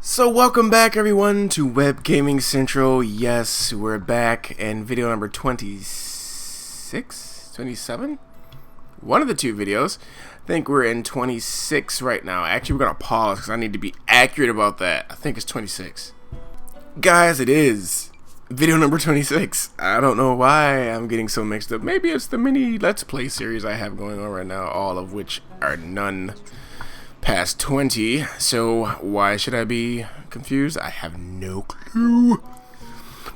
So welcome back everyone to Web Gaming Central. Yes, we're back in video number 26? 27? One of the two videos. I think we're in 26 right now. Actually, we're going to pause because I need to be accurate about that. I think it's 26. Guys, it is video number 26. I don't know why I'm getting so mixed up. Maybe it's the mini Let's Play series I have going on right now, all of which are none past 20, so why should I be confused? I have no clue.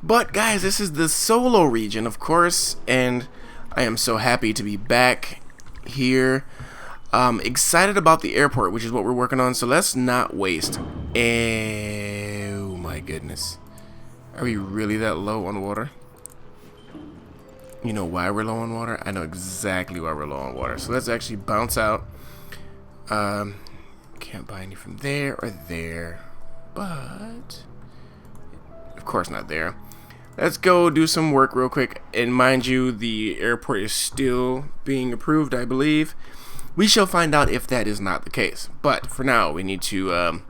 But guys, this is the solo region, of course, and I am so happy to be back here. Excited about the airport, which is what we're working on, so let's not waste. Oh my goodness. Are we really that low on water? You know why we're low on water? I know exactly why we're low on water. So let's actually bounce out. Can't buy any from there or there, but of course not there. Let's go do some work real quick, and mind you, the airport is still being approved, I believe. We shall find out if that is not the case, but for now we need to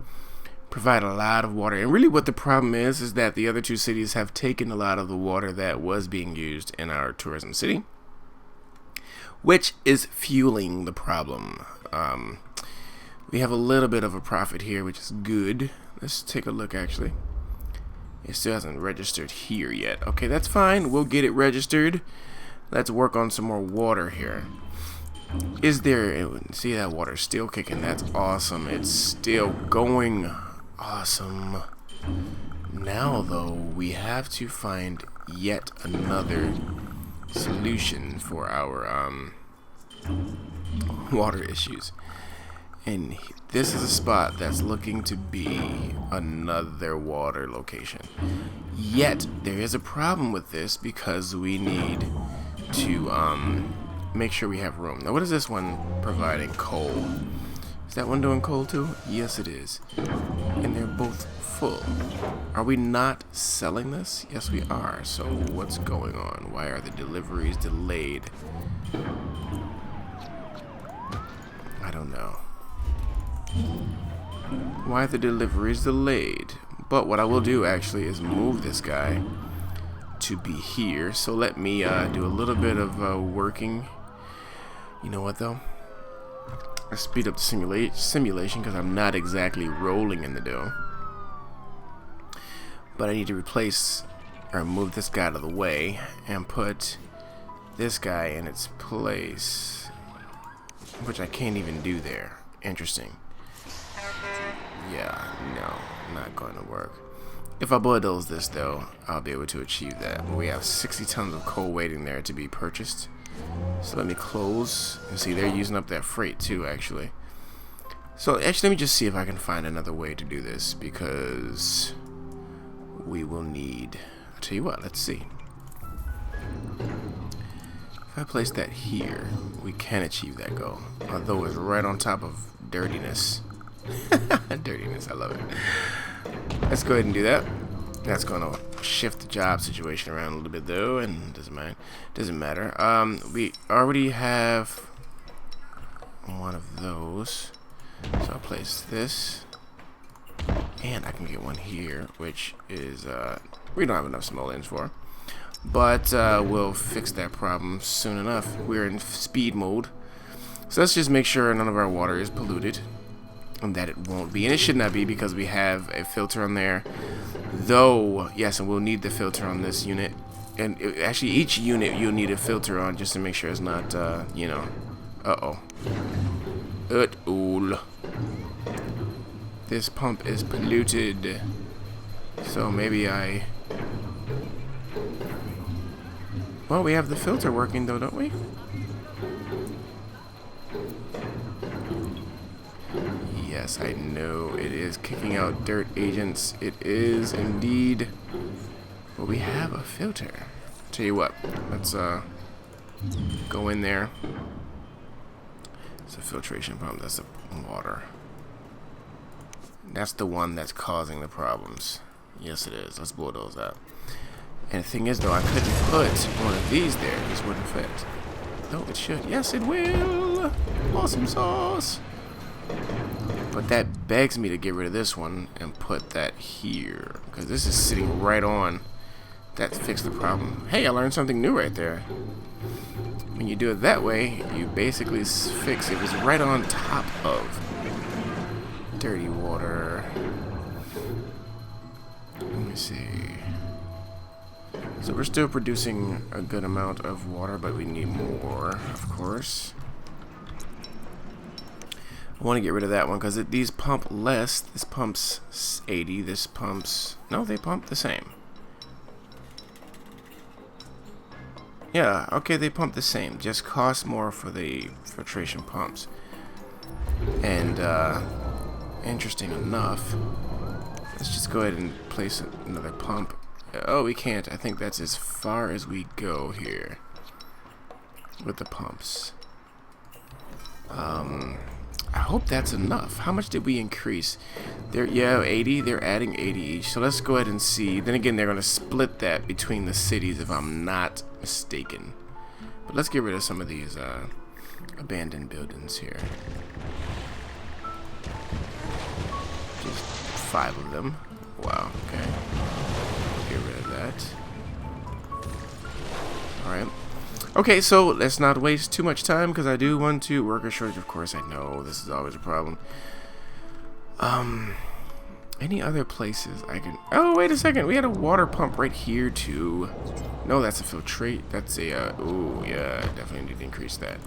provide a lot of water. And really what the problem is that the other two cities have taken a lot of the water that was being used in our tourism city, which is fueling the problem. We have a little bit of a profit here, which is good. Let's take a look, actually. It still hasn't registered here yet. Okay, that's fine. We'll get it registered. Let's work on some more water here. Is there... See, that water's still kicking. That's awesome. It's still going. Awesome. Now, though, we have to find yet another solution for our water issues. And this is a spot that's looking to be another water location. Yet, there is a problem with this because we need to make sure we have room. Now, what is this one providing? Coal. Is that one doing coal too? Yes, it is. And they're both full. Are we not selling this? Yes, we are. So, what's going on? Why are the deliveries delayed? I don't know. Why are the deliveries delayed? But what I will do actually is move this guy to be here. So let me do a little bit of working. You know what though? Let's speed up the simulation because I'm not exactly rolling in the dough. But I need to replace or move this guy out of the way and put this guy in its place, which I can't even do there. Interesting. Yeah, no, not going to work. If I bulldoze this, though, I'll be able to achieve that. We have 60 tons of coal waiting there to be purchased. So let me close. And see, they're using up that freight, too, actually. So, actually, let me just see if I can find another way to do this, because we will need... I'll tell you what, let's see. If I place that here, we can achieve that goal. Although it's right on top of dirtiness. Dirtiness, I love it. Let's go ahead and do that. That's going to shift the job situation around a little bit though, and doesn't matter. We already have one of those, so I'll place this, and I can get one here, which is we don't have enough small ends for, but we'll fix that problem soon enough. We're in speed mode, so let's just make sure none of our water is polluted. And that it won't be, and it should not be because we have a filter on there, though. Yes, and we'll need the filter on this unit, and actually each unit you'll need a filter on just to make sure it's not you know, this pump is polluted, so maybe well, we have the filter working though, don't we? Yes, I know it is kicking out dirt agents. It is indeed. But we have a filter. Tell you what, let's go in there. It's a filtration pump. That's the water. That's the one that's causing the problems. Yes, it is. Let's bulldoze that. And the thing is, though, I couldn't put one of these there. This wouldn't fit. No, it should. Yes, it will. Awesome sauce. But that begs me to get rid of this one and put that here, because this is sitting right on. That fixed the problem. Hey, I learned something new right there. When you do it that way, you basically fix it was right on top of dirty water. Let me see. So we're still producing a good amount of water, but we need more, of course. I want to get rid of that one because these pump less. This pumps 80. This pumps... No, they pump the same. Yeah, okay, they pump the same. Just cost more for the filtration pumps. And, interesting enough, let's just go ahead and place another pump. Oh, we can't. I think that's as far as we go here with the pumps. I hope that's enough. How much did we increase? Yeah, 80. They're adding 80 each. So let's go ahead and see. Then again, they're going to split that between the cities if I'm not mistaken. But let's get rid of some of these abandoned buildings here. Just 5 of them. Wow, okay. Get rid of that. Alright. Okay, so let's not waste too much time because I do want to worker shortage. Of course, I know this is always a problem. Any other places I can... Oh, wait a second. We had a water pump right here too. No, that's a filtrate. That's a... oh, yeah, definitely need to increase that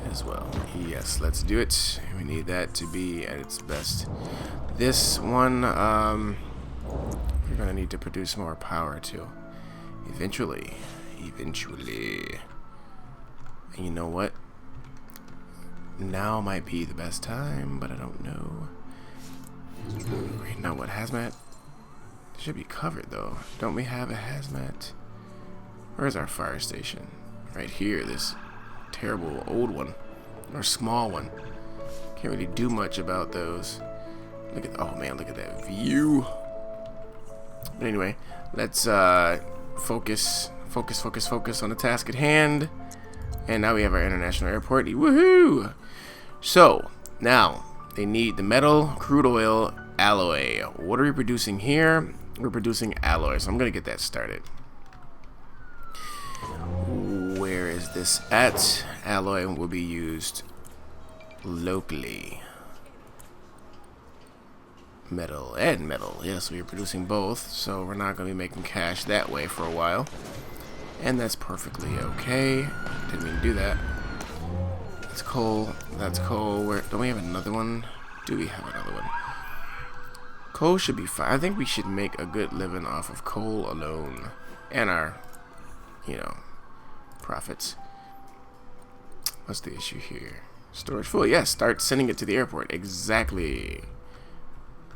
as well. Yes, let's do it. We need that to be at its best. This one, we're gonna need to produce more power too. Eventually. And you know what? Now might be the best time, but I don't know. Wait, now what? Hazmat? It should be covered though. Don't we have a hazmat? Where's our fire station? Right here, this terrible old one. Or small one. Can't really do much about those. Look at, oh man, look at that view. But anyway, let's focus on the task at hand. And now we have our international airport. Woohoo! So, now, they need the metal, crude oil, alloy. What are we producing here? We're producing alloy, so I'm going to get that started. Where is this at? Alloy will be used locally. Metal and metal. Yes, we are producing both, so we're not going to be making cash that way for a while. And that's perfectly okay. Didn't mean to do that. That's coal. That's coal. Where don't we have another one? Do we have another one? Coal should be fine. I think we should make a good living off of coal alone. And our, you know, profits. What's the issue here? Storage full. Yes, start sending it to the airport. Exactly.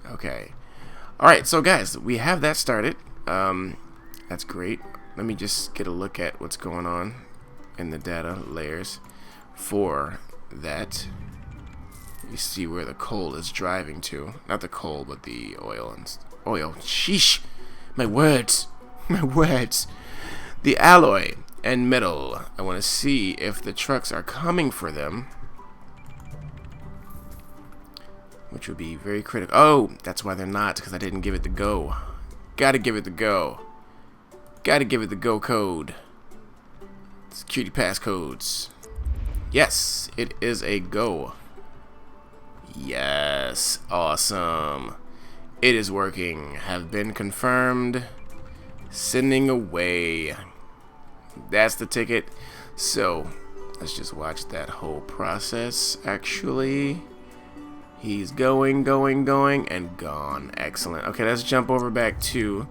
Okay. Alright, so guys, we have that started. That's great. Let me just get a look at what's going on in the data layers for that. You see where the coal is driving to. Not the coal, but the oil. Oil. Sheesh. My words. My words. The alloy and metal. I want to see if the trucks are coming for them. Which would be very critical. Oh, that's why they're not, because I didn't give it the go. Gotta give it the go. Gotta give it the go code. Security passcodes. Yes, it is a go. Yes, awesome. It is working. Have been confirmed. Sending away. That's the ticket. So, let's just watch that whole process, actually. He's going, and gone. Excellent. Okay, let's jump over back to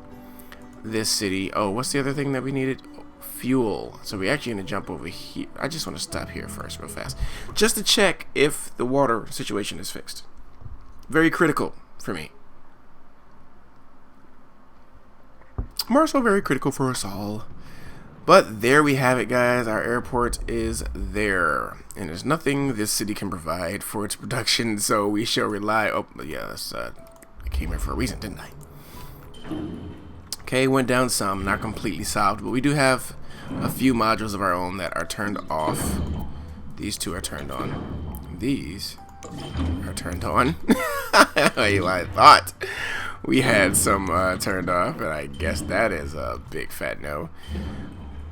this city. Oh, what's the other thing that we needed? Fuel. So we're actually going to jump over here. I just want to stop here first real fast. Just to check if the water situation is fixed. Very critical for me. More so very critical for us all. But there we have it, guys. Our airport is there. And there's nothing this city can provide for its production, so we shall rely... Oh, yeah, that's, I came here for a reason, didn't I? Okay, went down some. Not completely solved, but we do have a few modules of our own that are turned off. These two are turned on. These are turned on. I thought we had some turned off, but I guess that is a big fat no.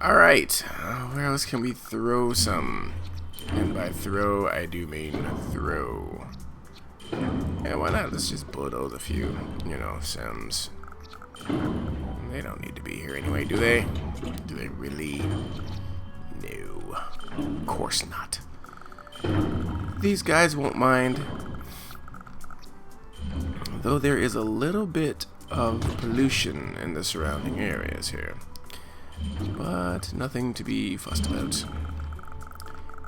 Alright, where else can we throw some? And by throw, I do mean throw. Yeah, why not? Let's just bulldoze a few, you know, Sims. They don't need to be here anyway, do they? Do they really? No. Of course not. These guys won't mind. Though there is a little bit of pollution in the surrounding areas here. But nothing to be fussed about.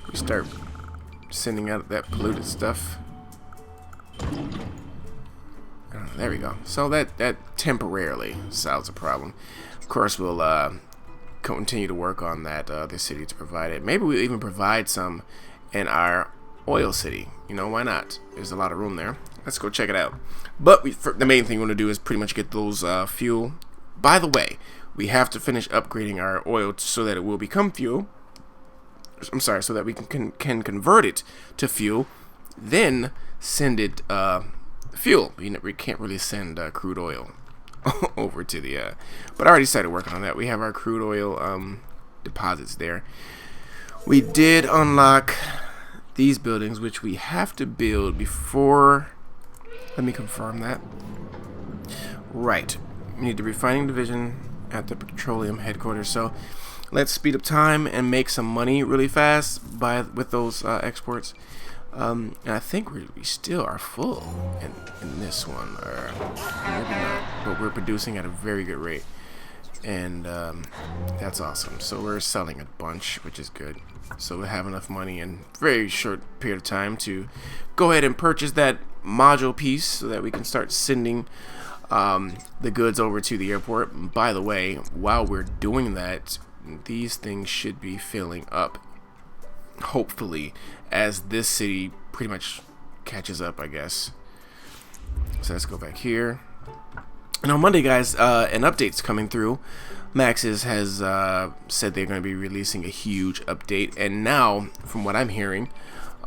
We start sending out that polluted stuff. There we go. So that temporarily solves the problem. Of course, we'll continue to work on that other city to provide it. Maybe we'll even provide some in our oil city. You know, why not? There's a lot of room there. Let's go check it out. But the main thing we want to do is pretty much get those fuel. By the way, we have to finish upgrading our oil so that it will become fuel. I'm sorry, so that we can convert it to fuel, then send it fuel. We can't really send crude oil over to the but I already started working on that. We have our crude oil deposits there. We did unlock these buildings, which we have to build before. Let me confirm that. Right, we need the refining division at the petroleum headquarters. So let's speed up time and make some money really fast with those exports. And I think we still are full in this one, or maybe not, but we're producing at a very good rate, and that's awesome. So we're selling a bunch, which is good. So we have enough money in a very short period of time to go ahead and purchase that module piece so that we can start sending the goods over to the airport. By the way, while we're doing that, these things should be filling up, hopefully, as this city pretty much catches up, I guess. So let's go back here. And on Monday, guys, an update's coming through. Maxis has said they're going to be releasing a huge update, and now, from what I'm hearing,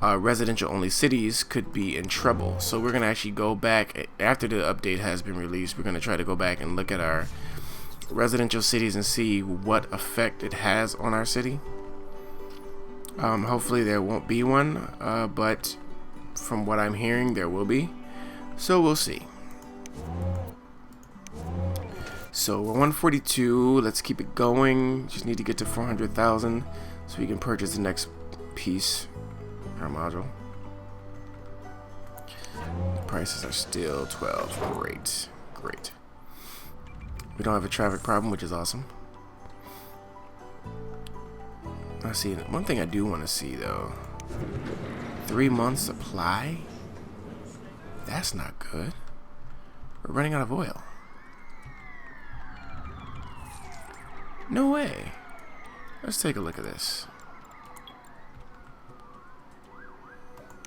residential-only cities could be in trouble. So we're going to actually go back, after the update has been released, we're going to try to go back and look at our residential cities and see what effect it has on our city. Hopefully there won't be one, but from what I'm hearing, there will be. So we'll see. So we're 142. Let's keep it going. Just need to get to 400,000 so we can purchase the next piece, our module. The prices are still 12. Great, great. We don't have a traffic problem, which is awesome. I see. One thing I do want to see though. 3 months supply? That's not good. We're running out of oil. No way. Let's take a look at this.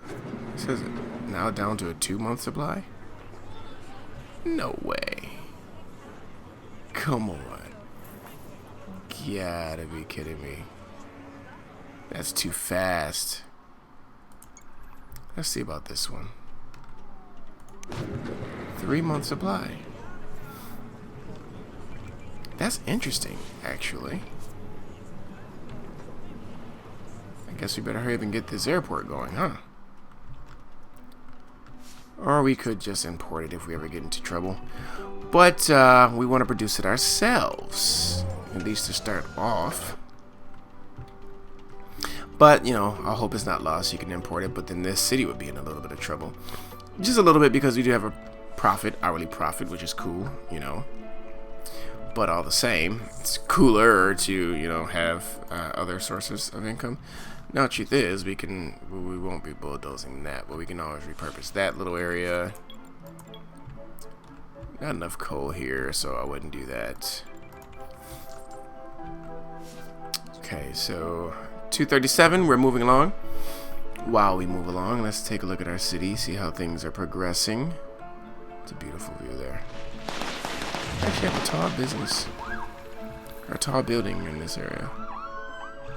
It says now down to a 2-month supply? No way. Come on. Gotta be kidding me. That's too fast. Let's see about this one. 3-month supply. That's interesting, actually. I guess we better hurry up and get this airport going, huh? Or we could just import it if we ever get into trouble. But we want to produce it ourselves, at least to start off. But, you know, I hope it's not lost. You can import it, but then this city would be in a little bit of trouble. Just a little bit, because we do have a profit, hourly profit, which is cool, you know. But all the same, it's cooler to, you know, have other sources of income. Now, the truth is, we won't be bulldozing that, but we can always repurpose that little area. Not enough coal here, so I wouldn't do that. Okay, so 237, we're moving along. While we move along, let's take a look at our city, see how things are progressing. It's a beautiful view there. I actually have a tall business, or a tall building in this area.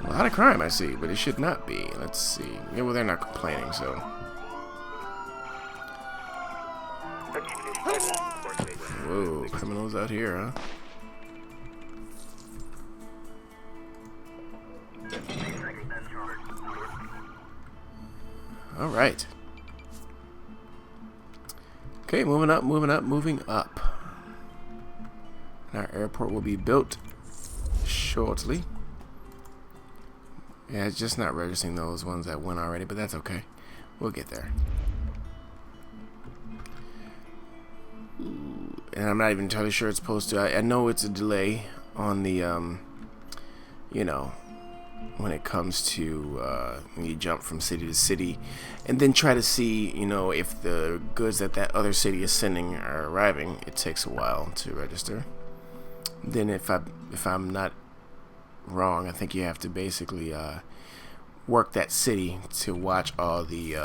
A lot of crime I see, but it should not be. Let's see. Yeah, well, they're not complaining, so. Whoa, criminals out here, huh? All right. Okay, moving up, moving up, moving up. Our airport will be built shortly. Yeah, it's just not registering those ones that went already, but that's okay. We'll get there. And I'm not even entirely sure it's supposed to. I know it's a delay on the, you know, when it comes to when you jump from city to city, and then try to see, you know, if the goods that that other city is sending are arriving. It takes a while to register. Then if I'm not wrong, I think you have to basically work that city to watch all the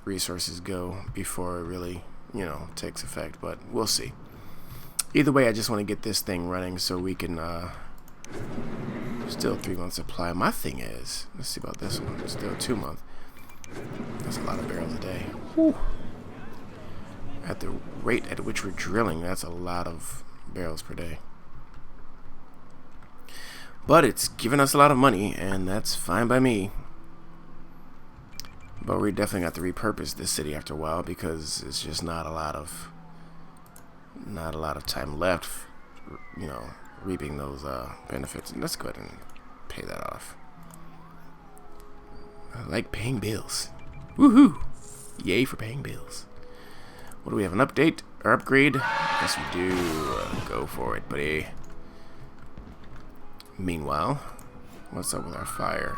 resources go before it really, you know, takes effect. But we'll see. Either way, I just want to get this thing running so we can still 3 month supply. My thing is, let's see about this one. Still 2 month. That's a lot of barrels a day. Whew. At the rate at which we're drilling, that's a lot of barrels per day. But it's giving us a lot of money, and that's fine by me. But we definitely got to repurpose this city after a while, because it's just not a lot of time left, you know, reaping those benefits. And let's go ahead and pay that off. I like paying bills. Woohoo! Yay for paying bills. What do we have? An update or upgrade? Yes, we do. Go for it, buddy. Meanwhile, what's up with our fire?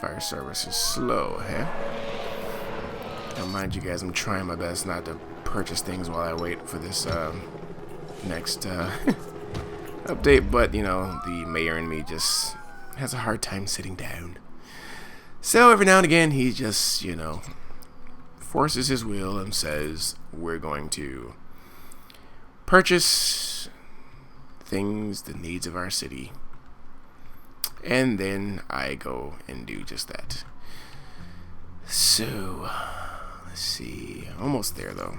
Fire service is slow, huh? Now, mind you guys, I'm trying my best not to purchase things while I wait for this next update, but you know, the mayor in me just has a hard time sitting down. So every now and again, he just, you know, forces his will and says, we're going to purchase things, the needs of our city. And then I go and do just that. So, let's see. Almost there, though.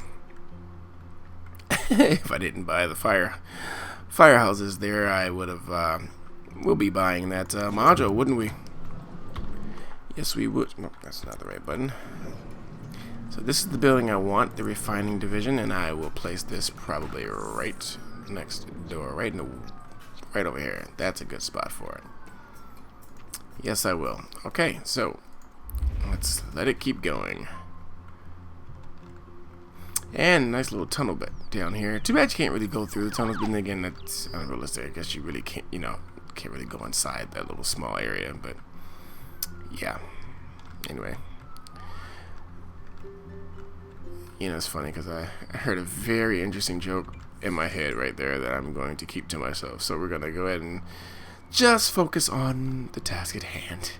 If I didn't buy the firehouses there, I would have, we'll be buying that module, wouldn't we? Yes, we would. No, that's not the right button. So this is the building I want, the refining division, and I will place this probably right next door, right over here. That's a good spot for it. Yes, I will. Okay, so let's let it keep going. And nice little tunnel bit down here. Too bad you can't really go through the tunnels, but then again, that's unrealistic. I guess you really can't, you know, can't really go inside that little small area, but yeah. Anyway. You know, it's funny because I heard a very interesting joke in my head right there that I'm going to keep to myself. So we're going to go ahead and just focus on the task at hand.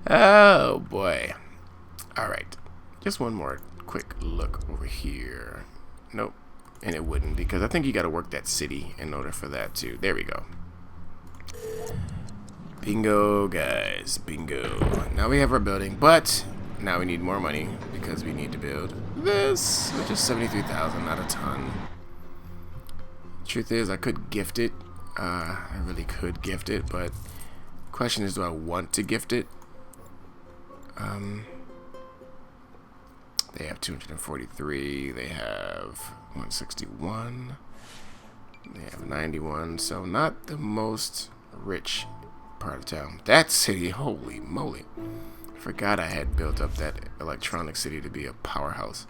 Oh, boy. All right. Just one more quick look over here. Nope. And it wouldn't, because I think you got to work that city in order for that to. There we go. Bingo, guys. Bingo. Now we have our building, but now we need more money because we need to build this, which is 73,000, not a ton. Truth is, I could gift it. I really could gift it, but the question is, do I want to gift it? They have 243. They have 161. They have 91. So not the most rich part of town. That city, holy moly. Forgot I had built up that electronic city to be a powerhouse.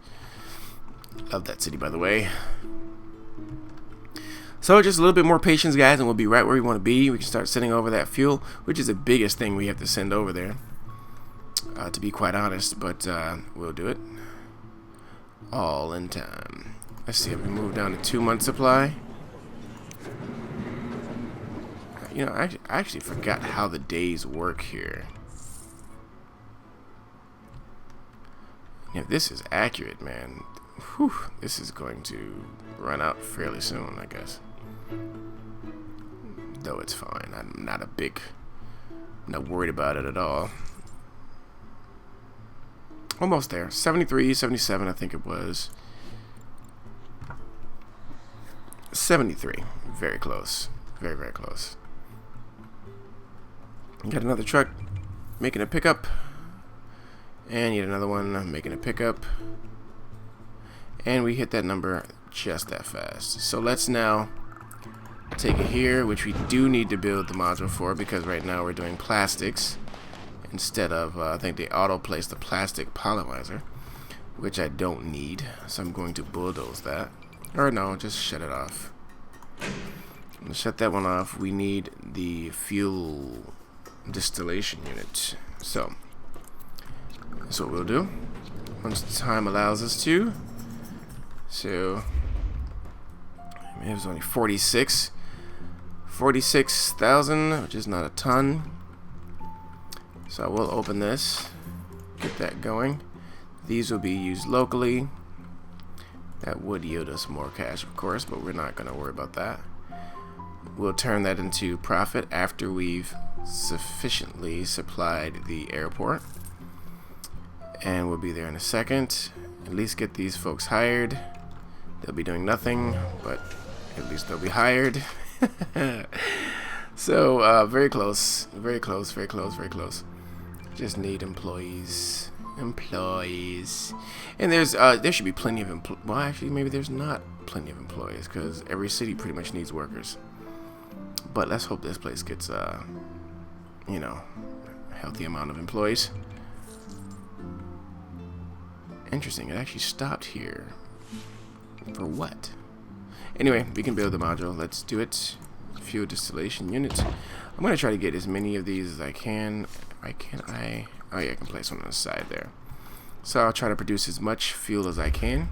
Love that city, by the way. So just a little bit more patience, guys, and we'll be right where we want to be. We can start sending over that fuel, which is the biggest thing we have to send over there, to be quite honest. But we'll do it all in time. Let's see if we move down to 2 month supply. You know, I actually forgot how the days work here. If this is accurate, man, Whew, this is going to run out fairly soon, I guess. Though it's fine. I'm not worried about it at all. Almost there. 73, 77, I think it was. 73. Very close. Very, very close. Got another truck making a pickup. And yet another one making a pickup. And we hit that number just that fast. So let's now take it here, which we do need to build the module for, because right now we're doing plastics instead of, I think they auto-place the plastic polymerizer, which I don't need. So I'm going to bulldoze that. Or no, just shut it off. I'm gonna shut that one off. We need the fuel distillation unit. So that's what we'll do once the time allows us to. So it was only 46,000, which is not a ton. So I will open this, get that going. These will be used locally. That would yield us more cash, of course, but we're not going to worry about that. We'll turn that into profit after we've sufficiently supplied the airport. And we'll be there in a second. At least get these folks hired. They'll be doing nothing, but at least they'll be hired. So, very close. Very close, very close, very close. Just need employees. And there's there should be plenty of well, actually maybe there's not plenty of employees, because every city pretty much needs workers. But let's hope this place gets you know, a healthy amount of employees. Interesting, it actually stopped here. For what? Anyway, we can build the module. Let's do it. Fuel distillation unit. I'm gonna try to get as many of these as I can. Why can't I? Oh yeah, I can place one on the side there. So I'll try to produce as much fuel as I can.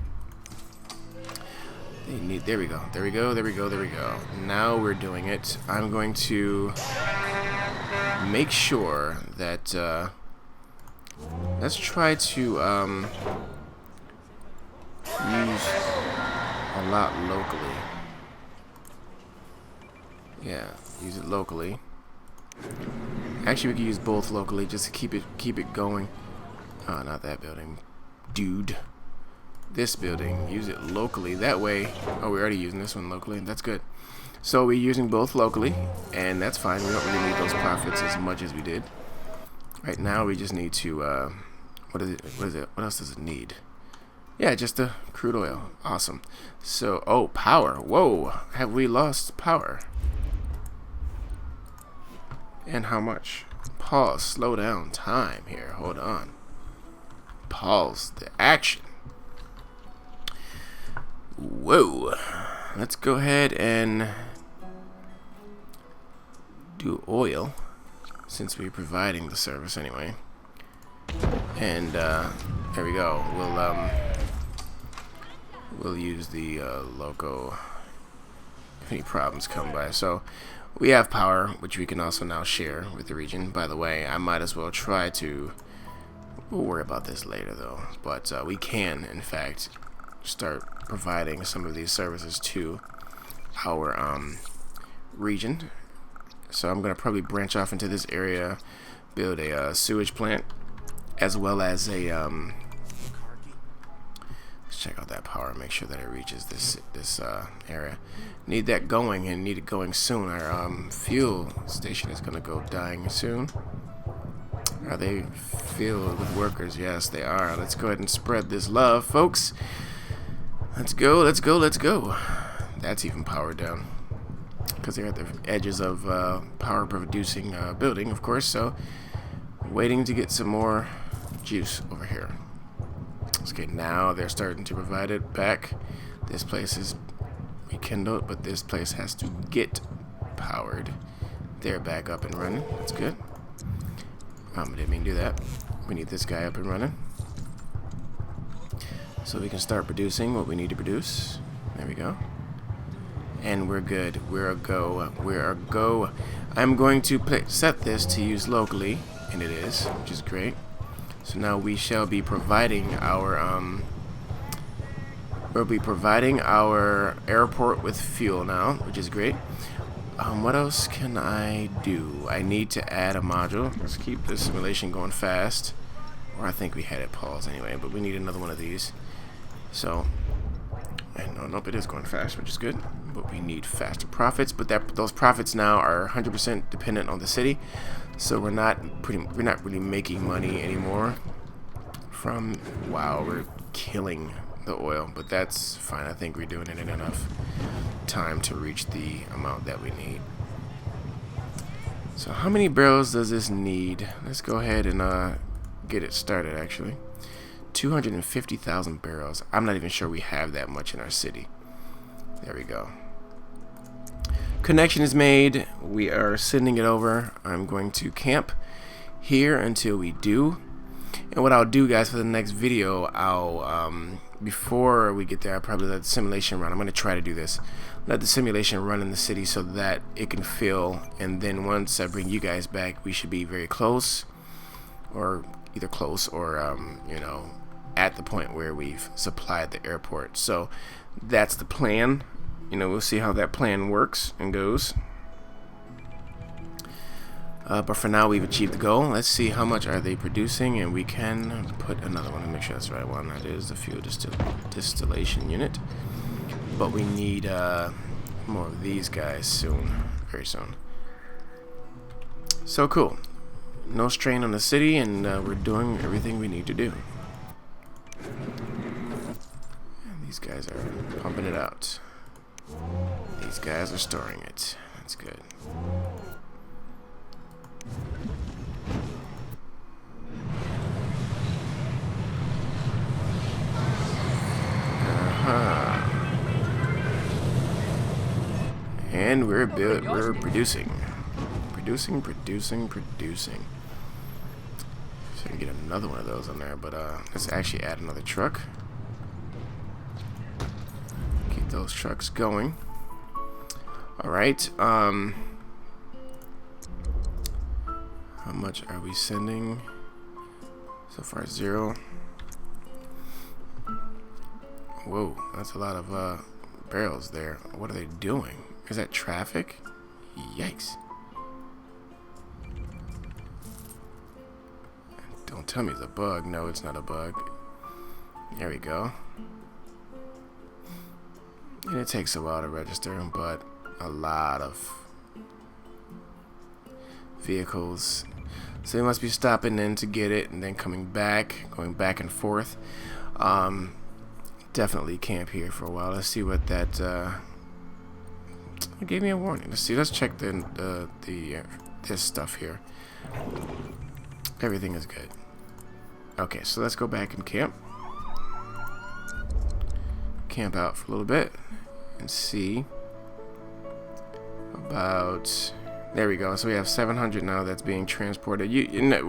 There we go. There we go. There we go. There we go. Now we're doing it. I'm going to make sure that let's try to use a lot locally. Yeah, use it locally. Actually, we can use both locally just to keep it going. Oh, not that building, dude. This building, use it locally. That way, oh, we're already using this one locally. That's good. So we're using both locally, and that's fine. We don't really need those profits as much as we did. Right now, we just need to. What is it? What else does it need? Yeah, just the crude oil. Awesome. So, oh, power. Whoa, have we lost power? And how much? Pause. Slow down time here. Hold on. Pause the action. Whoa. Let's go ahead and do oil, since we're providing the service anyway. And there we go. We'll use the loco if any problems come by. So we have power, which we can also now share with the region. By the way, I might as well try to. We'll worry about this later, though. But we can, in fact, start providing some of these services to our region. So I'm going to probably branch off into this area, build a sewage plant, as well as a let's check out that power, make sure that it reaches this area. Need that going, and need it going soon. Our fuel station is going to go dying soon. Are they filled with workers? Yes, they are. Let's go ahead and spread this love, folks. Let's go, let's go, let's go. That's even powered down, because they're at the edges of power producing building, of course. So waiting to get some more juice over here. Okay, now they're starting to provide it back. This place is rekindled, but this place has to get powered. They're back up and running. That's good. I didn't mean to do that. We need this guy up and running, so we can start producing what we need to produce. There we go. And we're good. We're a go. We're a go. I'm going to set this to use locally, and it is, which is great. So now we shall be providing our We'll be providing our airport with fuel now, which is great. What else can I do? I need to add a module. Let's keep this simulation going fast. Or I think we had it paused anyway, but we need another one of these. So, and nope, it is going fast, which is good. But we need faster profits. But those profits now are 100% dependent on the city. So we're not really making money anymore from, wow, we're killing the oil, but that's fine. I think we're doing it in enough time to reach the amount that we need. So how many barrels does this need? Let's go ahead and get it started. Actually, 250,000 barrels. I'm not even sure we have that much in our city. There we go. Connection is made. We are sending it over. I'm going to camp here until we do. And what I'll do, guys, for the next video, I'll before we get there, I'll probably let the simulation run. I'm going to try to do this. Let the simulation run in the city so that it can fill. And then once I bring you guys back, we should be very close, or either close or you know, at the point where we've supplied the airport. So that's the plan. You know, we'll see how that plan works and goes. But for now, we've achieved the goal. Let's see how much are they producing, and we can put another one to make sure that's the right one. That is the fuel distillation unit. But we need more of these guys soon, very soon. So cool. No strain on the city, and we're doing everything we need to do. And these guys are pumping it out. These guys are storing it. That's good. And we're producing. Producing. So we get another one of those on there, but let's actually add another truck. Keep those trucks going. Alright, how much are we sending? So far, 0. Whoa, that's a lot of barrels there. What are they doing? Is that traffic? Yikes. Don't tell me it's a bug. No, it's not a bug. There we go. And it takes a while to register, but a lot of vehicles. So they must be stopping in to get it and then coming back, going back and forth. Definitely camp here for a while. Let's see what that it gave me a warning. Let's see. Let's check this stuff here. Everything is good. Okay, so let's go back and camp. Camp out for a little bit and see about. There we go. So we have 700 now that's being transported.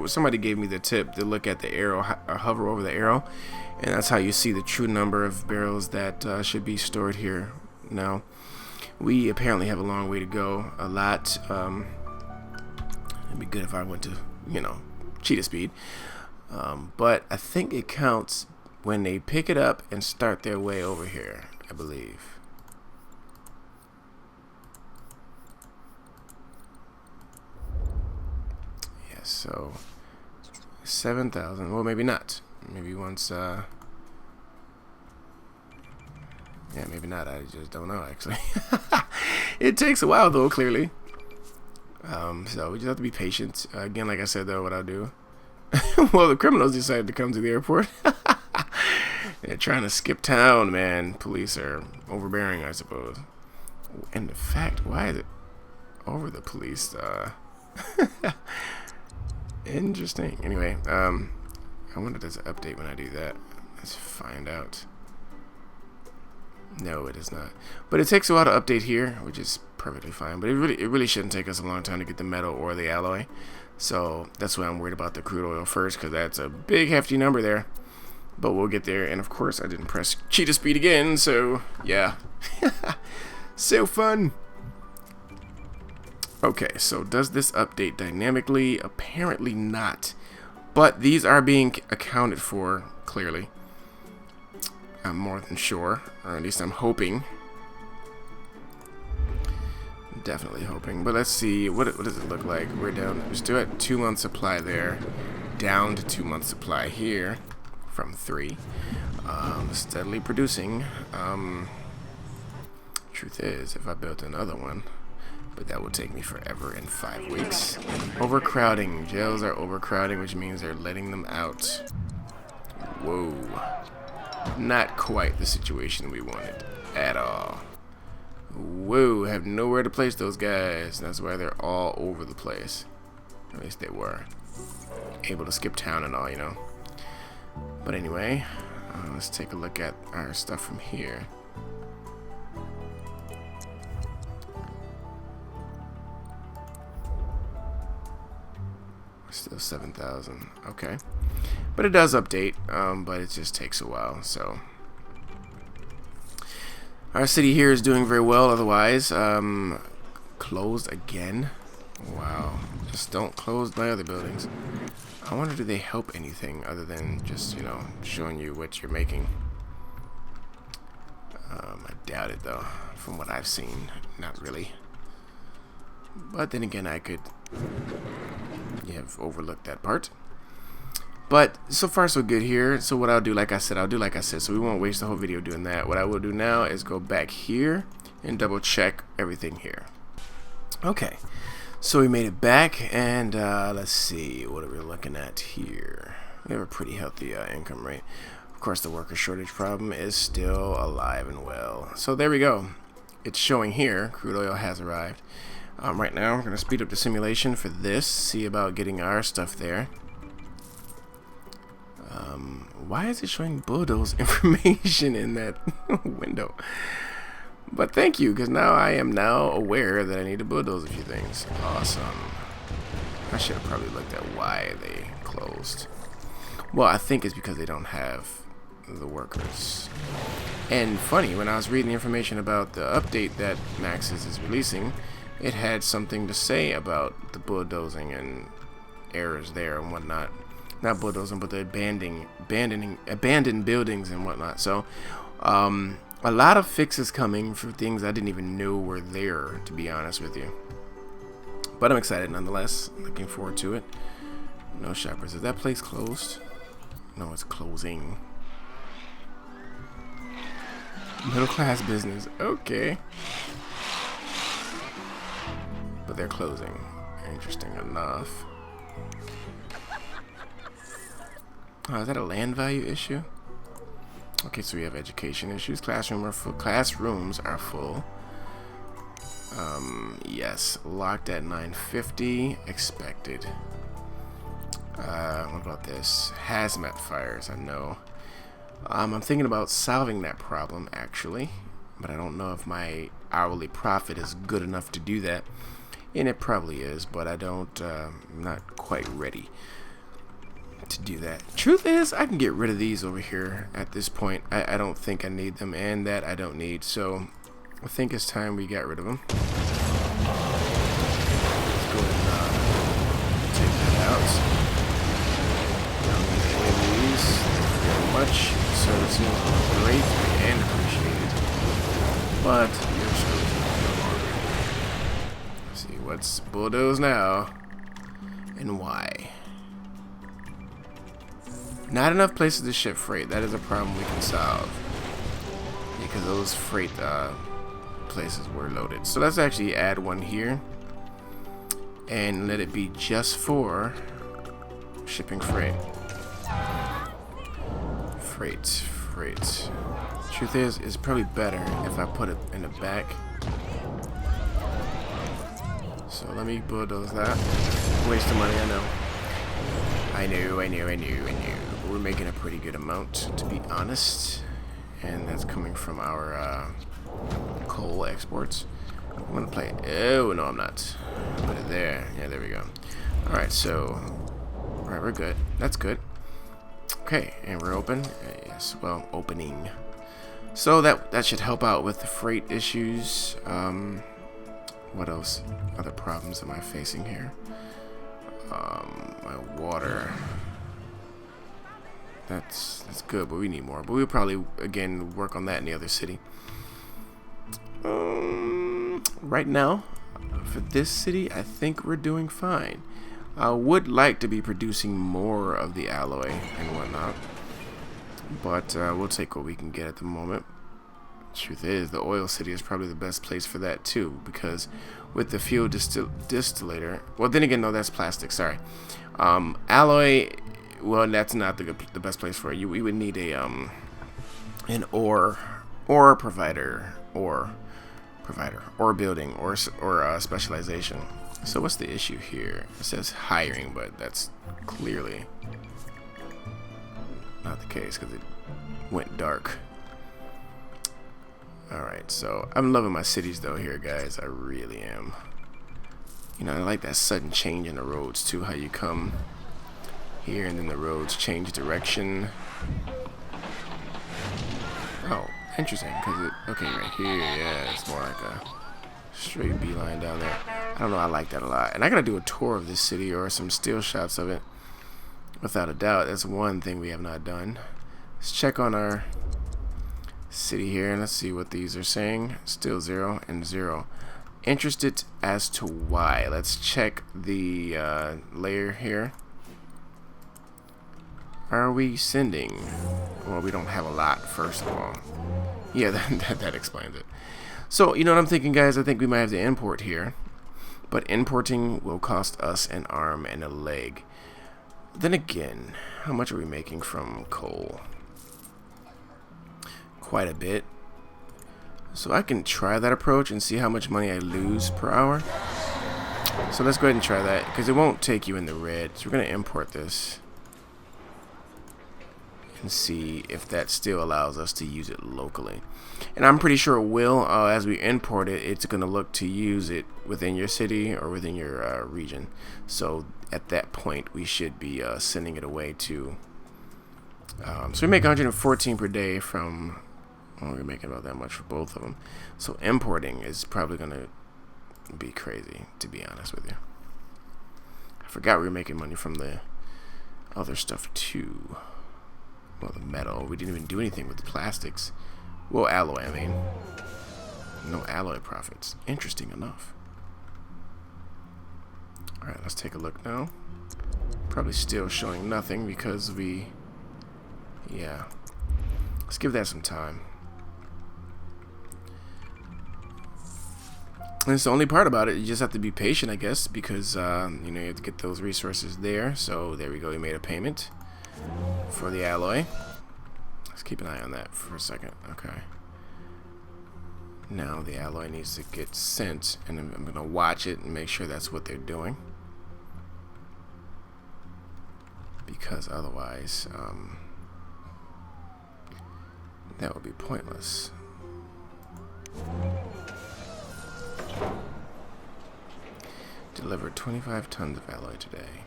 Somebody gave me the tip to look at the arrow, hover over the arrow, and that's how you see the true number of barrels that should be stored here. Now, we apparently have a long way to go. A lot. It'd be good if I went to, you know, cheetah speed. But I think it counts when they pick it up and start their way over here, I believe. Yes, so 7,000. Well, maybe not. Maybe once, yeah, maybe not. I just don't know, actually. It takes a while, though, clearly. So we just have to be patient. Again, like I said, though, what I'll do. Well, the criminals decided to come to the airport. They're trying to skip town, man. Police are overbearing, I suppose. And in fact, why is it over the police? Interesting. Anyway, I wonder if there's an update when I do that. Let's find out. No, it is not. But it takes a while to update here, which is perfectly fine. But it really shouldn't take us a long time to get the metal or the alloy. So that's why I'm worried about the crude oil first, because that's a big hefty number there. But we'll get there. And of course, I didn't press cheetah speed again, so yeah. So fun. Okay, so does this update dynamically? Apparently not. But these are being accounted for, clearly. I'm more than sure, or at least I'm hoping. Definitely hoping. But let's see, what does it look like? We're still at 2-month supply there, down to 2-month supply here from 3. Steadily producing. Truth is, if I built another one, but that would take me forever in 5 weeks. Overcrowding. Jails are overcrowding, which means they're letting them out. Whoa. Not quite the situation we wanted at all. Whoa, have nowhere to place those guys. That's why they're all over the place. At least they were. Able to skip town and all, you know. But anyway, let's take a look at our stuff from here. Still 7,000. Okay. But it does update, but it just takes a while, so. Our city here is doing very well otherwise. Closed again? Wow. Just don't close my other buildings. I wonder, do they help anything other than just, you know, showing you what you're making? I doubt it, though, from what I've seen. Not really. But then again, I could have overlooked that part. But so far so good here. So what I'll do, like I said, so we won't waste the whole video doing that. What I will do now is go back here and double check everything here. Okay, so we made it back, and let's see, what are we looking at here? We have a pretty healthy income rate. Of course, the worker shortage problem is still alive and well. So there we go. It's showing here, crude oil has arrived. Right now, we're going to speed up the simulation for this, see about getting our stuff there. Why is it showing bulldoze information in that window? But thank you, because now I am now aware that I need to bulldoze a few things. Awesome. I should have probably looked at why they closed. Well, I think it's because they don't have the workers. And funny, when I was reading the information about the update that Maxis is releasing, it had something to say about the bulldozing and errors there and whatnot. Not bulldozing, but the abandoned buildings and whatnot. So, a lot of fixes coming for things I didn't even know were there, to be honest with you. But I'm excited nonetheless. Looking forward to it. No shoppers. Is that place closed? No, it's closing. Middle class business. Okay. But they're closing. Interesting enough. Oh, is that a land value issue? Okay, so we have education issues. Classrooms are full. Yes, locked at 950. Expected. What about this? Hazmat fires, I know. I'm thinking about solving that problem, actually. But I don't know if my hourly profit is good enough to do that. And it probably is, but I'm not quite ready to do that. Truth is, I can get rid of these over here at this point. I don't think I need them, and that I don't need, so I think it's time we got rid of them. Let's go ahead and take that out. Don't need any of these. Thank you very much. Services are great and appreciated, but your services are no longer. Let's see what's bulldoze now and why. Not enough places to ship freight. That is a problem we can solve, because those freight places were loaded. So let's actually add one here and let it be just for shipping freight. Freight. Truth is, it's probably better if I put it in the back. So let me bulldoze that. Waste of money, I know. I knew. We're making a pretty good amount, to be honest, and that's coming from our coal exports. I'm gonna play. Oh no, I'm not. Put it there. Yeah, there we go. All right, so we're good. That's good. Okay, and we're open. Yes, well, opening. So that should help out with the freight issues. What else? Other problems am I facing here? My water. That's good, but we need more. But we'll probably, again, work on that in the other city. Right now, for this city, I think we're doing fine. I would like to be producing more of the alloy and whatnot, but we'll take what we can get at the moment. Truth is, the oil city is probably the best place for that too, because with the fuel distillator, well, then again, no, that's plastic. Sorry, alloy. Well, that's not the best place for it. We would need a an ore provider, ore building, or specialization. So what's the issue here? It says hiring, but that's clearly not the case because it went dark. Alright, so I'm loving my cities though here, guys. I really am. You know, I like that sudden change in the roads too, how you come here and then the roads change direction. Oh, interesting, because it, okay, right here, yeah, it's more like a straight beeline down there. I don't know, I like that a lot. And I gotta do a tour of this city or some still shots of it. Without a doubt, that's one thing we have not done. Let's check on our city here and let's see what these are saying. Still 0 and 0. Interested as to why. Let's check the layer here. Are we sending? Well, we don't have a lot, first of all. Yeah, that explains it. So, you know what I'm thinking, guys? I think we might have to import here. But importing will cost us an arm and a leg. Then again, how much are we making from coal? Quite a bit. So I can try that approach and see how much money I lose per hour. So let's go ahead and try that, because it won't take you in the red. So we're going to import this and see if that still allows us to use it locally. And I'm pretty sure it will. As we import it, it's going to look to use it within your city or within your region. So at that point, we should be sending it away to... so we make 114 per day from... Well, we're making about that much for both of them. So importing is probably going to be crazy, to be honest with you. I forgot we were making money from the other stuff too. Well, the metal. We didn't even do anything with the plastics. Well, alloy, I mean. No alloy profits. Interesting enough. Alright, let's take a look now. Probably still showing nothing because we... Yeah. Let's give that some time. And it's the only part about it. You just have to be patient, I guess, because, you know, you have to get those resources there. So, there we go. We made a payment for the alloy. Let's keep an eye on that for a second. Okay. Now the alloy needs to get sent, and I'm going to watch it and make sure that's what they're doing. Because otherwise, that would be pointless. Delivered 25 tons of alloy today.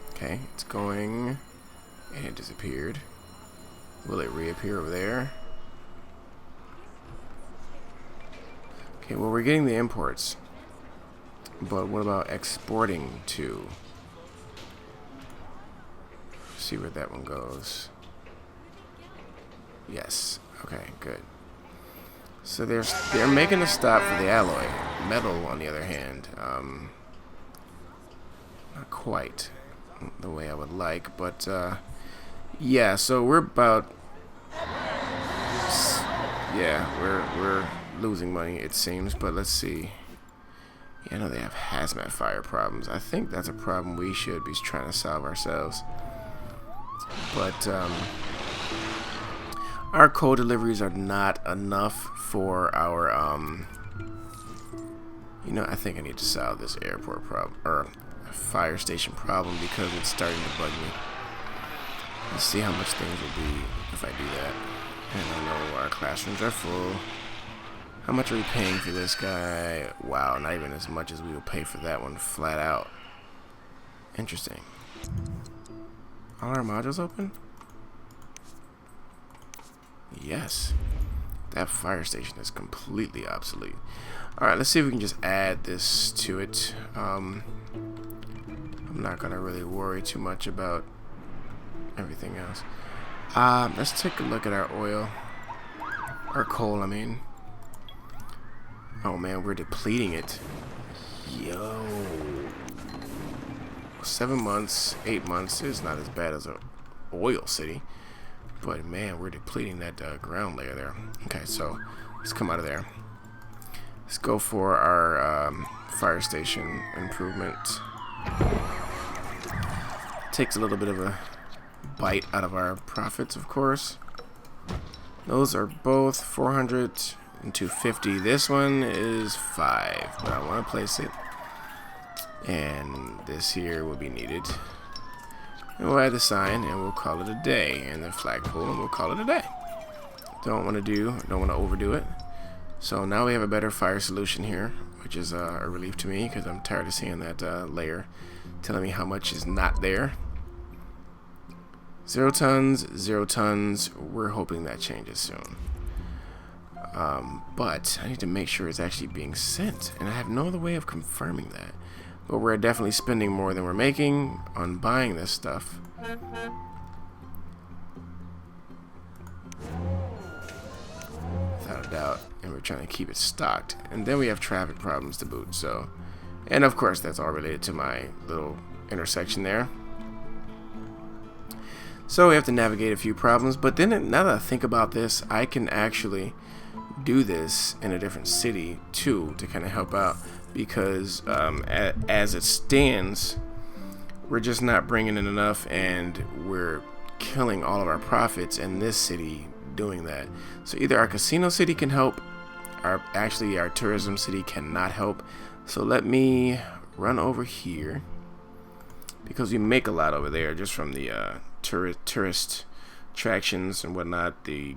Okay, it's going, and it disappeared. Will it reappear over there? Okay, well, we're getting the imports. But what about exporting to? See where that one goes. Yes. Okay, good. So they're making a stop for the alloy. Metal, on the other hand, not quite the way I would like, but yeah. So we're about, yeah, we're losing money, it seems. But let's see. Yeah, I know they have hazmat fire problems. I think that's a problem we should be trying to solve ourselves. But our coal deliveries are not enough for our, you know, I think I need to solve this airport problem, or fire station problem, because it's starting to bug me. Let's see how much things will be if I do that. And I know our classrooms are full. How much are we paying for this guy? Wow, not even as much as we will pay for that one flat out. Interesting. All our modules open? Yes. That fire station is completely obsolete. Alright, let's see if we can just add this to it. I'm not going to really worry too much about everything else. Let's take a look at our oil. Our coal, I mean. Oh man, we're depleting it. Yo. 7 months, 8 months is not as bad as a oil city. But man, we're depleting that ground layer there. Okay, so let's come out of there. Let's go for our fire station improvement. Takes a little bit of a bite out of our profits, of course. Those are both 400 and 250. This one is 5, but I want to place it. And this here will be needed. And we'll add the sign and we'll call it a day. And the flagpole and we'll call it a day. Don't want to overdo it. So now we have a better fire solution here, which is a relief to me because I'm tired of seeing that layer telling me how much is not there. 0 tons, 0 tons. We're hoping that changes soon. But I need to make sure it's actually being sent, and I have no other way of confirming that. But we're definitely spending more than we're making on buying this stuff. Without a doubt. And we're trying to keep it stocked. And then we have traffic problems to boot. So, and of course that's all related to my little intersection there. So we have to navigate a few problems. But then now that I think about this, I can actually do this in a different city too to kind of help out. Because as it stands, we're just not bringing in enough, and we're killing all of our profits in this city doing that. So either our casino city can help, our tourism city cannot help. So let me run over here, because we make a lot over there just from the tourist attractions and whatnot. The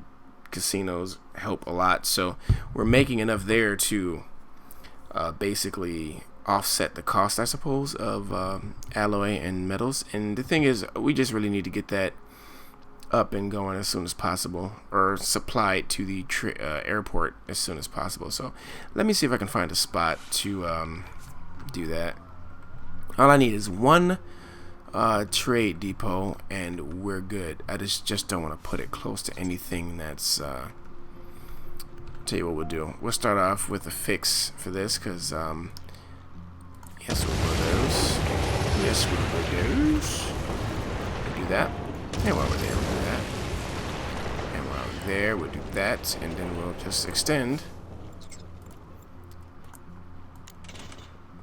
casinos help a lot, so we're making enough there to basically offset the cost, I suppose, of alloy and metals. And the thing is, we just really need to get that up and going as soon as possible, or supply it to the airport as soon as possible. So let me see if I can find a spot to do that. All I need is one trade depot and we're good. I just don't want to put it close to anything that's tell you what we'll do. We'll start off with a fix for this, because yes, we'll do those. Yes, we'll do those. We'll do that. And while we're there, we'll do that. And while we're there, we'll do that. And then we'll just extend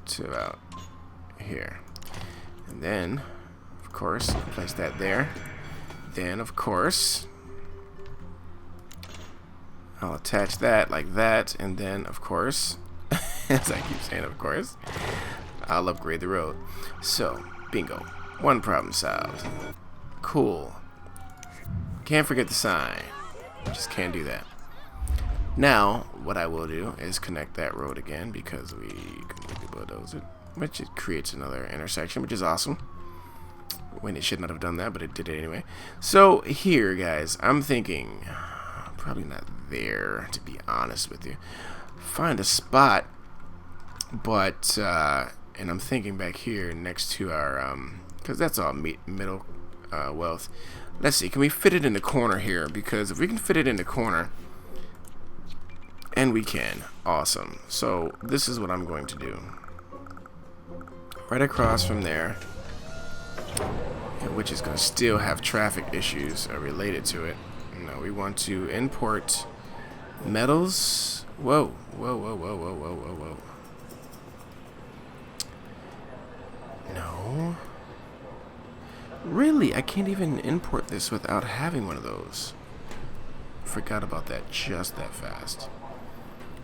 to about here. And then, of course, place that there. Then, of course, I'll attach that like that, and then of course, as I keep saying, of course, I'll upgrade the road. So, bingo. One problem solved. Cool. Can't forget the sign. Just can't do that. Now, what I will do is connect that road again, because we completely bulldoze it, which it creates another intersection, which is awesome. When it should not have done that, but it did it anyway. So here, guys, I'm thinking probably not there, to be honest with you. Find a spot, but and I'm thinking back here next to our because that's all middle wealth. Let's see, can we fit it in the corner here? Because if we can fit it in the corner, and we can, awesome. So this is what I'm going to do. Right across from there, which is going to still have traffic issues related to it. No, we want to import metals. Whoa, whoa, whoa, whoa, whoa, whoa, whoa, whoa. No. Really, I can't even import this without having one of those. Forgot about that just that fast.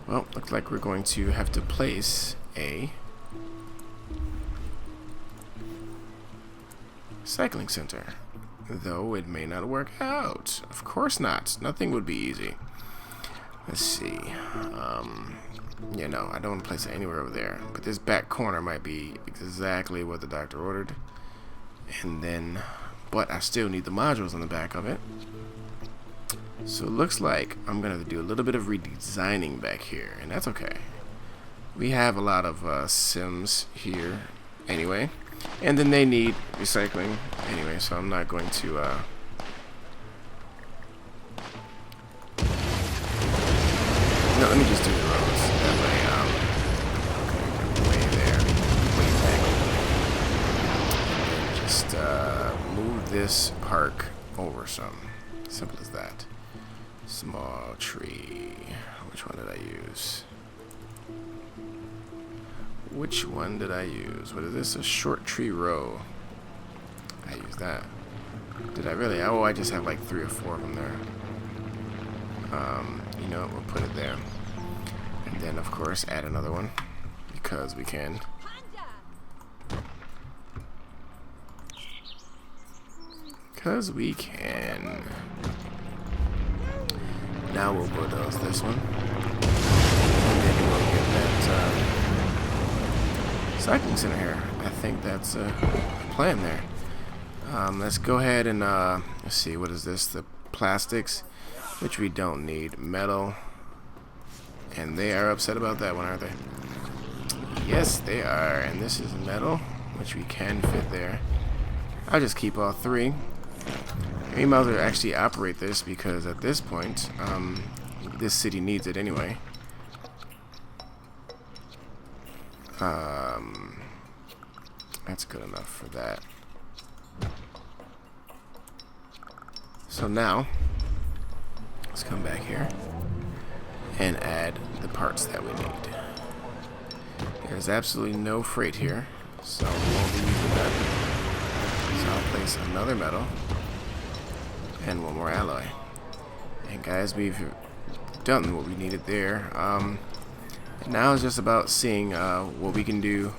Well, looks like we're going to have to place a cycling center. Though it may not work out. Of course not. Nothing would be easy. Let's see. Yeah, no, I don't want to place it anywhere over there. But this back corner might be exactly what the doctor ordered. And then, but I still need the modules on the back of it. So it looks like I'm going to do a little bit of redesigning back here. And that's okay. We have a lot of Sims here anyway. And then they need recycling anyway, so I'm not going to No, let me just do the roads. That way, okay, way there, way back. And just move this park over some. Simple as that. Small tree. Which one did I use? Which one did I use? What is this? A short tree row. I used that. Did I really? Oh, I just have like 3 or 4 of them there. You know what? We'll put it there. And then, of course, add another one. Because we can. Because we can. Now we'll bulldoze this one. And then we'll get that cycling center here. I think that's a plan there. Let's go ahead and let's see, what is this? The plastics, which we don't need. Metal. And they are upset about that one, aren't they? Yes, they are. And this is metal, which we can fit there. I'll just keep all 3. We might as well actually operate this because at this point, this city needs it anyway. That's good enough for that. So now, let's come back here and add the parts that we need. There's absolutely no freight here, so we won't be using that. So I'll place another metal and 1 more alloy. And guys, we've done what we needed there. Now it's just about seeing what we can do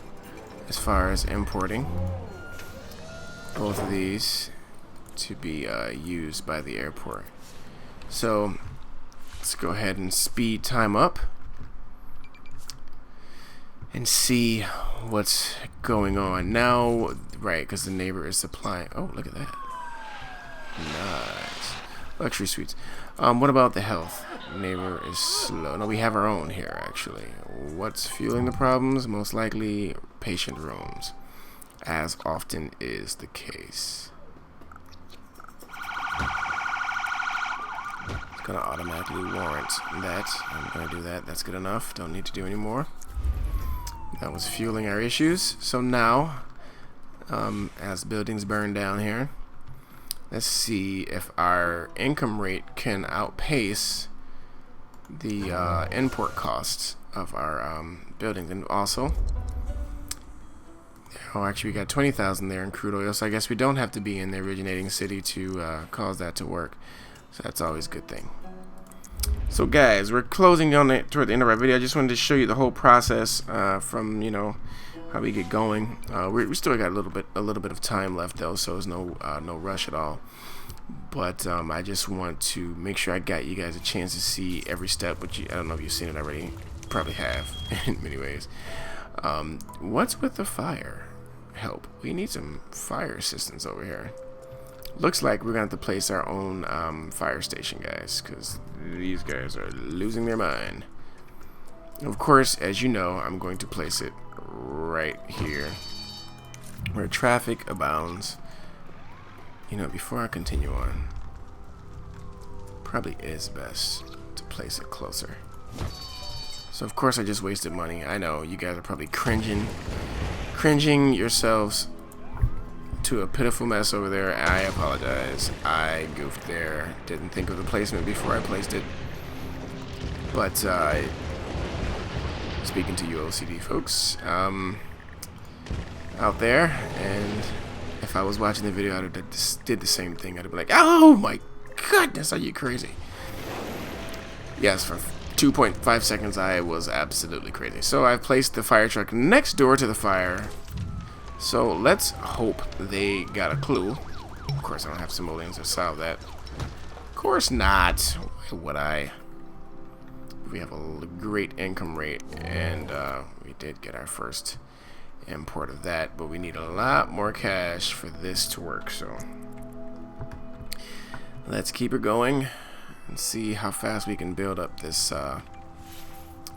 as far as importing both of these to be used by the airport. So let's go ahead and speed time up and see what's going on now. Right, because the neighbor is supplying. Oh, look at that. Nice. Luxury suites. What about the health? Neighbor is slow. No, we have our own here, actually. What's fueling the problems? Most likely patient rooms, as often is the case. It's going to automatically warrant that. I'm going to do that. That's good enough. Don't need to do any more. That was fueling our issues. So now, as buildings burn down here, let's see if our income rate can outpace the import costs of our buildings. And also, oh, actually we got 20,000 there in crude oil, so I guess we don't have to be in the originating city to cause that to work. So that's always a good thing. So guys, we're closing down toward the end of our video. I just wanted to show you the whole process from, you know, how we get going. We still got a little bit of time left though, so there's no rush at all. But I just want to make sure I got you guys a chance to see every step, which I don't know if you've seen it already. Probably have in many ways. What's with the fire help? We need some fire assistance over here. Looks like we're gonna have to place our own fire station, guys, because these guys are losing their mind. Of course, as you know, I'm going to place it right here where traffic abounds. You know, before I continue on, probably is best to place it closer. So of course I just wasted money. I know you guys are probably cringing yourselves to a pitiful mess over there. I apologize. I goofed there. Didn't think of the placement before I placed it. But speaking to you OCD folks out there, and if I was watching the video, I would have did the same thing. I'd have been like, oh my goodness, are you crazy? Yes, for 2.5 seconds I was absolutely crazy. So I placed the fire truck next door to the fire. So let's hope they got a clue. Of course I don't have simoleons to solve that. Of course not. Why would I? We have a great income rate, and we did get our first import of that, but we need a lot more cash for this to work. So let's keep it going and see how fast we can build up this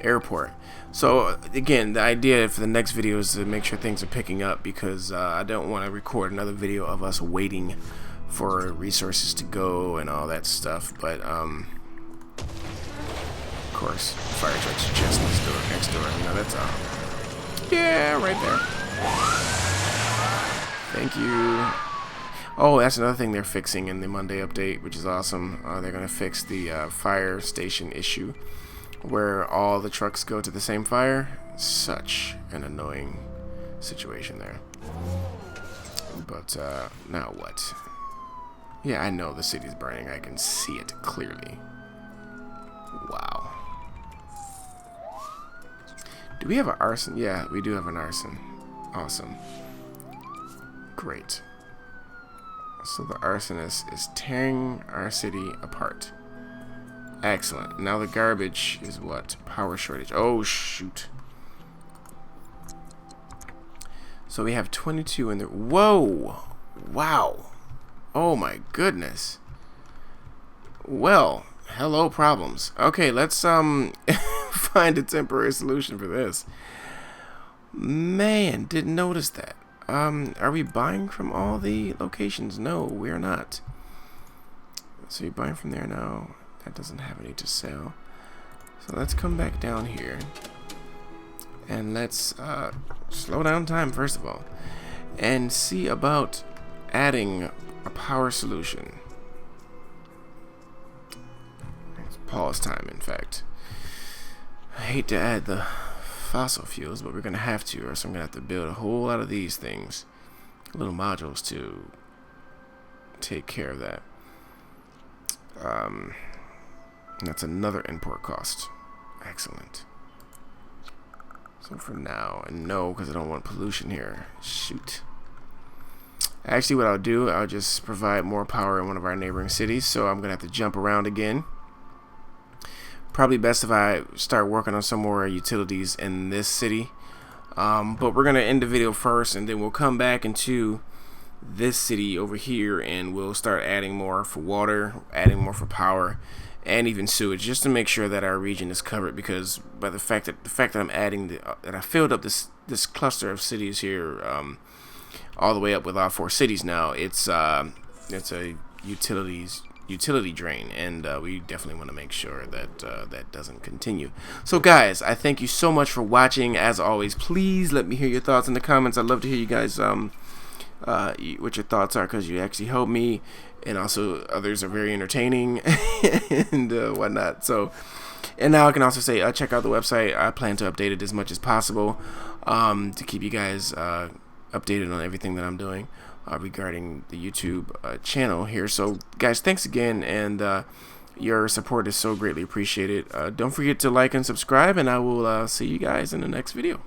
airport. So again, the idea for the next video is to make sure things are picking up, because I don't want to record another video of us waiting for resources to go and all that stuff. But of course, fire truck's just next door. You know, that's yeah, right there. Thank you. Oh, that's another thing they're fixing in the Monday update, which is awesome. They're gonna fix the fire station issue, where all the trucks go to the same fire. Such an annoying situation there. But now what? Yeah, I know the city's burning. I can see it clearly. Wow. Do we have an arson? Yeah, we do have an arson. Awesome. Great. So the arsonist is tearing our city apart. Excellent. Now the garbage is what? Power shortage. Oh, shoot. So we have 22 in there. Whoa! Wow. Oh my goodness. Well, hello problems. Okay, let's find a temporary solution for this. Man, didn't notice that. Are we buying from all the locations? No, we're not. So you're buying from there now. That doesn't have any to sell. So let's come back down here. And let's slow down time first of all. And see about adding a power solution. Let's pause time, in fact. I hate to add the fossil fuels, but we're gonna have to, or else I'm gonna have to build a whole lot of these things, little modules to take care of that. That's another import cost. Excellent. So for now, and no, because I don't want pollution here. Shoot. Actually, what I'll do, I'll just provide more power in one of our neighboring cities, so I'm gonna have to jump around again. Probably best if I start working on some more utilities in this city. But we're going to end the video first, and then we'll come back into this city over here, and we'll start adding more for water, adding more for power, and even sewage, just to make sure that our region is covered. Because by the fact that I'm adding that I filled up this cluster of cities here, all the way up with all 4 cities now, it's a utility drain, and we definitely want to make sure that that doesn't continue. So guys, I thank you so much for watching. As always, please let me hear your thoughts in the comments. I'd love to hear you guys what your thoughts are, because you actually help me, and also others are very entertaining and whatnot. So, and now I can also say check out the website. I plan to update it as much as possible to keep you guys updated on everything that I'm doing regarding the YouTube channel here. So guys, thanks again, and your support is so greatly appreciated. Don't forget to like and subscribe, and I will see you guys in the next video.